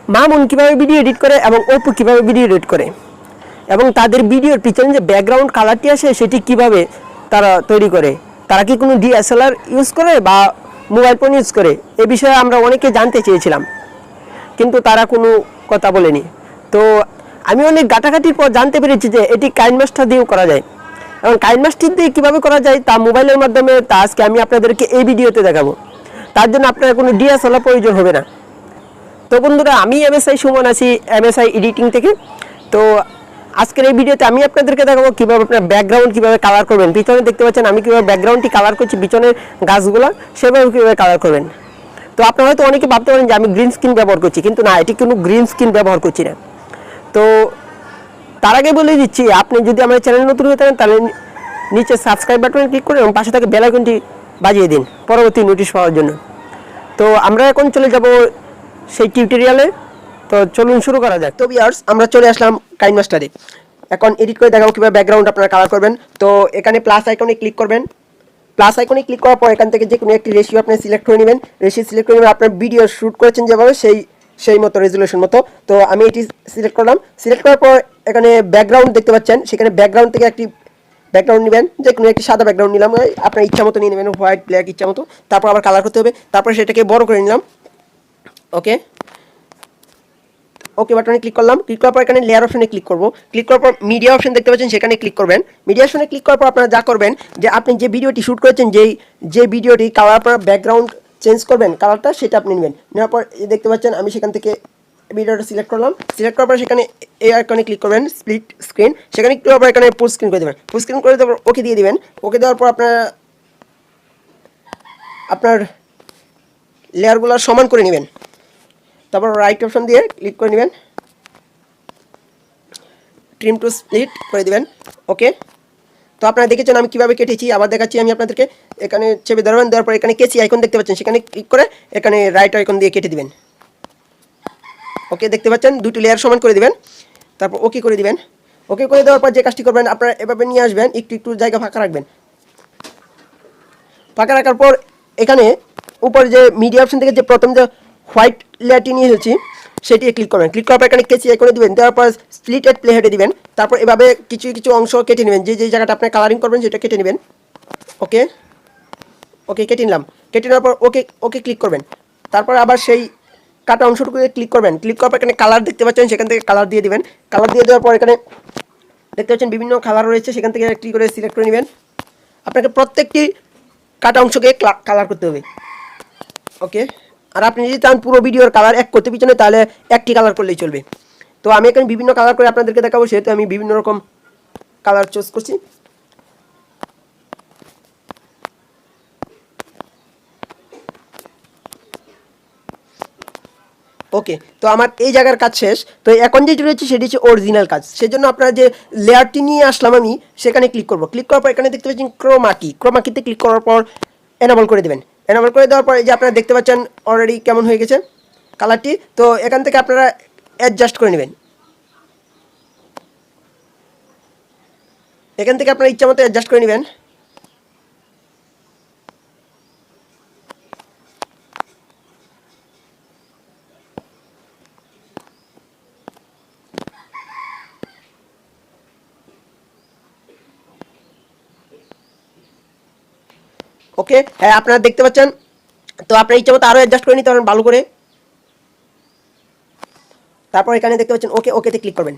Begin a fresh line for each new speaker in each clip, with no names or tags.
মামুন কীভাবে video edit করে এবং অপু কীভাবে ভিডিও এডিট করে এবং তাদের ভিডিওর পিছনে যে ব্যাকগ্রাউন্ড কালারটি আসে সেটি কিভাবে তারা তৈরি করে, তারা কি কোনো ডিএসএলআর ইউজ করে বা মোবাইল ফোন ইউজ করে, এ বিষয়ে আমরা অনেকে জানতে চেয়েছিলাম কিন্তু তারা কোনো কথা বলেনি। তো আমি অনেক ঘাটাঘাটির পর জানতে পেরেছি যে এটি কাইনমাস্টার দিয়েও করা যায় এবং কাইনমাস্টার দিয়ে কীভাবে করা যায় তা মোবাইলের মাধ্যমে তা আজকে আমি আপনাদেরকে এই ভিডিওতে দেখাবো। তার জন্য আপনার কোনো ডিএসএলআর প্রয়োজন হবে না। তো বন্ধুরা, আমি এমএসআই সুমন আছি এমএসআই এডিটিং থেকে। তো আজকের এই ভিডিওতে আমি আপনাদেরকে দেখাবো কীভাবে আপনার ব্যাকগ্রাউন্ড কীভাবে কালার করবেন। পিছনে দেখতে পাচ্ছেন আমি কীভাবে ব্যাকগ্রাউন্ডটি কালার করছি, পিছনের গাছগুলো সেভাবে কীভাবে কালার করবেন। তো আপনারা হয়তো অনেকে ভাবতে পারেন যে আমি গ্রিন স্ক্রিন ব্যবহার করছি, কিন্তু না, এটি কোনো গ্রিন স্ক্রিন ব্যবহার করছি না। তো তার আগে বলে দিচ্ছি, আপনি যদি আমার চ্যানেল নতুন হয়ে থাকেন তাহলে নিচে সাবস্ক্রাইব বাটনে ক্লিক করে এবং পাশে থাকা বেল আইকনটি বাজিয়ে দিন পরবর্তী নোটিশ পাওয়ার জন্য। তো আমরা এখন চলে যাব সেই টিউটোরিয়ালে। তো চলুন শুরু করা যাক। তো ভিউয়ার্স, আমরা চলে আসলাম কাইনমাস্টারে। এখন এডিট করে দেখাবো কীভাবে ব্যাকগ্রাউন্ড আপনারা কালার করবেন। তো এখানে প্লাস আইকনে ক্লিক করবেন। প্লাস আইকনে ক্লিক করার পর এখান থেকে যে কোনো একটি রেশিও আপনি সিলেক্ট করে নেবেন। রেশিও সিলেক্ট করে নেবেন আপনার ভিডিও শ্যুট করেছেন যেভাবে সেই মতো রেজুলেশন মতো। তো আমি এটি সিলেক্ট করলাম। সিলেক্ট করার পর এখানে ব্যাকগ্রাউন্ড দেখতে পাচ্ছেন, সেখানে ব্যাকগ্রাউন্ড থেকে একটি ব্যাকগ্রাউন্ড নেবেন, যে কোনো একটি সাদা ব্যাকগ্রাউন্ড নিলাম, আপনার ইচ্ছা মতো নিয়ে নেবেন, হোয়াইট ব্ল্যাক ইচ্ছা মতো। তারপর আবার কালার করতে হবে, তারপর সেটাকে বড় করে নিলাম। ওকে ওকে বাটনে ক্লিক করলাম। ক্লিক করার পর এখানে লেয়ার অপশনে ক্লিক করব। ক্লিক করার পর মিডিয়া অপশন দেখতে পাচ্ছেন, সেখানে ক্লিক করবেন। মিডিয়া অপশনে ক্লিক করার পর আপনারা যা করবেন যে আপনি যে ভিডিওটি শ্যুট করেছেন, যে ভিডিওটি কালার পর ব্যাকগ্রাউন্ড চেঞ্জ করবেন কালারটা, সেটা আপনি নেবেন। নেওয়ার পর দেখতে পাচ্ছেন আমি সেখান থেকে ভিডিওটা সিলেক্ট করলাম। সিলেক্ট করার পর সেখানে এই আইকনে ক্লিক করবেন, স্প্লিট স্ক্রিন, সেখানে ক্লিক করার পর এখানে ফুল স্ক্রিন করে দেবেন। ফুল স্ক্রিন করে দেওয়ার পর ওকে দিয়ে দিবেন। ওকে দেওয়ার পর আপনার লেয়ারগুলো সমান করে নেবেন। তারপর রাইট অপশন দিয়ে ক্লিক করে নেবেন, ট্রিম টু স্প্লিট করে দিবেন। ওকে, তো আপনারা দেখেছেন আমি কীভাবে কেটেছি, আবার দেখাচ্ছি আমি আপনাদেরকে। এখানে চেপে ধরবেন, দেওয়ার পর এখানে কেসি আইকন দেখতে পাচ্ছেন, সেখানে ক্লিক করে এখানে রাইট আইকন দিয়ে কেটে দিবেন। ওকে, দেখতে পাচ্ছেন দুটি লেয়ার সমান করে দিবেন। তারপর ওকে করে দিবেন। ওকে করে দেওয়ার পর যে কাজটি করবেন, আপনারা এভাবে নিয়ে আসবেন, একটু জায়গা ফাঁকা রাখবেন। ফাঁকা রাখার পর এখানে উপরে যে মিডিয়া অপশন থেকে যে প্রথম যে হোয়াইট লেয়ারটি নিয়ে এসেছি সেটি ক্লিক করবেন। ক্লিক করার পর এখানে কেসি আইকনে দিবেন, দেওয়ার পর স্প্লিট এট প্লে হেডে দিবেন। তারপর এভাবে কিছু কিছু অংশ কেটে নেবেন, যে জায়গাটা আপনি কালারিং করবেন সেটা কেটে নেবেন। ওকে ওকে কেটে নিলাম। কেটে নেওয়ার পর ওকে ক্লিক করবেন। তারপর আবার সেই কাটা অংশটুকুতে ক্লিক করবেন। ক্লিক করার পর এখানে কালার দেখতে পাচ্ছেন, সেখান থেকে কালার দিয়ে দিবেন। কালার দিয়ে দেওয়ার পর এখানে দেখতে পাচ্ছেন বিভিন্ন কালার রয়েছে, সেখান থেকে ক্লিক করে সিলেক্ট করে নেবেন। আপনাকে প্রত্যেকটি কাটা অংশকে কালার করতে হবে। ওকে, আর আপনি যদি চান পুরো ভিডিওর কালার এক করতে পিছনে, তাহলে একটি কালার করলেই চলবে। তো আমি এখানে বিভিন্ন কালার করে আপনাদেরকে দেখাবো, সেহেতু আমি বিভিন্ন রকম কালার চুজ করছি। ওকে, তো আমার এই জায়গার কাজ শেষ। তো এখন যেটি রয়েছে সেটি হচ্ছে অরিজিনাল কাজ। সেজন্য আপনারা যে লেয়ারটি নিয়ে আসলাম আমি, সেখানে ক্লিক করব। ক্লিক করার পর এখানে দেখতে পাচ্ছেন ক্রোমাকিতে ক্লিক করার পর এনাবল করে দেবেন। এনাবল করে দেওয়ার পর এই যে আপনারা দেখতে পাচ্ছেন অলরেডি কেমন হয়ে গেছে কালারটি। তো এখান থেকে আপনারা অ্যাডজাস্ট করে নেবেন। এখান থেকে আপনারা ইচ্ছা মতো অ্যাডজাস্ট করে নেবেন। ওকে, হ্যাঁ আপনারা দেখতে পাচ্ছেন। তো আপনার ইচ্ছা মতো আরও অ্যাডজাস্ট করে নিতে পারেন ভালো করে। তারপর এখানে দেখতে পাচ্ছেন ওকেতে ক্লিক করবেন।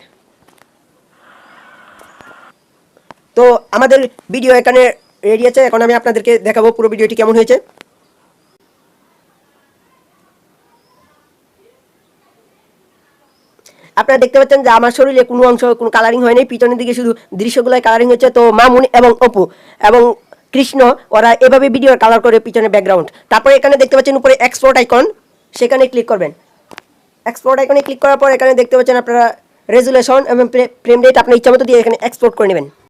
তো আমাদের ভিডিও এখানে রেডি আছে। এখন আমি আপনাদেরকে দেখাবো পুরো ভিডিওটি কেমন হয়েছে। আপনারা দেখতে পাচ্ছেন যে আমার শরীরে কোনো অংশ কোনো কালারিং হয়নি, পিছনের দিকে শুধু দৃশ্যগুলোই কালারিং হচ্ছে। তো মামুন এবং অপু এবং কৃষ্ণ ওরা এভাবে ভিডিও কালার করে পিছনে ব্যাকগ্রাউন্ড। তারপরে এখানে দেখতে পাচ্ছেন উপরে এক্সপোর্ট আইকন, সেখানে ক্লিক করবেন। এক্সপোর্ট আইকনে ক্লিক করার পর এখানে দেখতে পাচ্ছেন আপনারা রেজুলেশন এবং ফ্রেম রেট আপনার ইচ্ছা মতো দিয়ে এখানে এক্সপোর্ট করে নেবেন।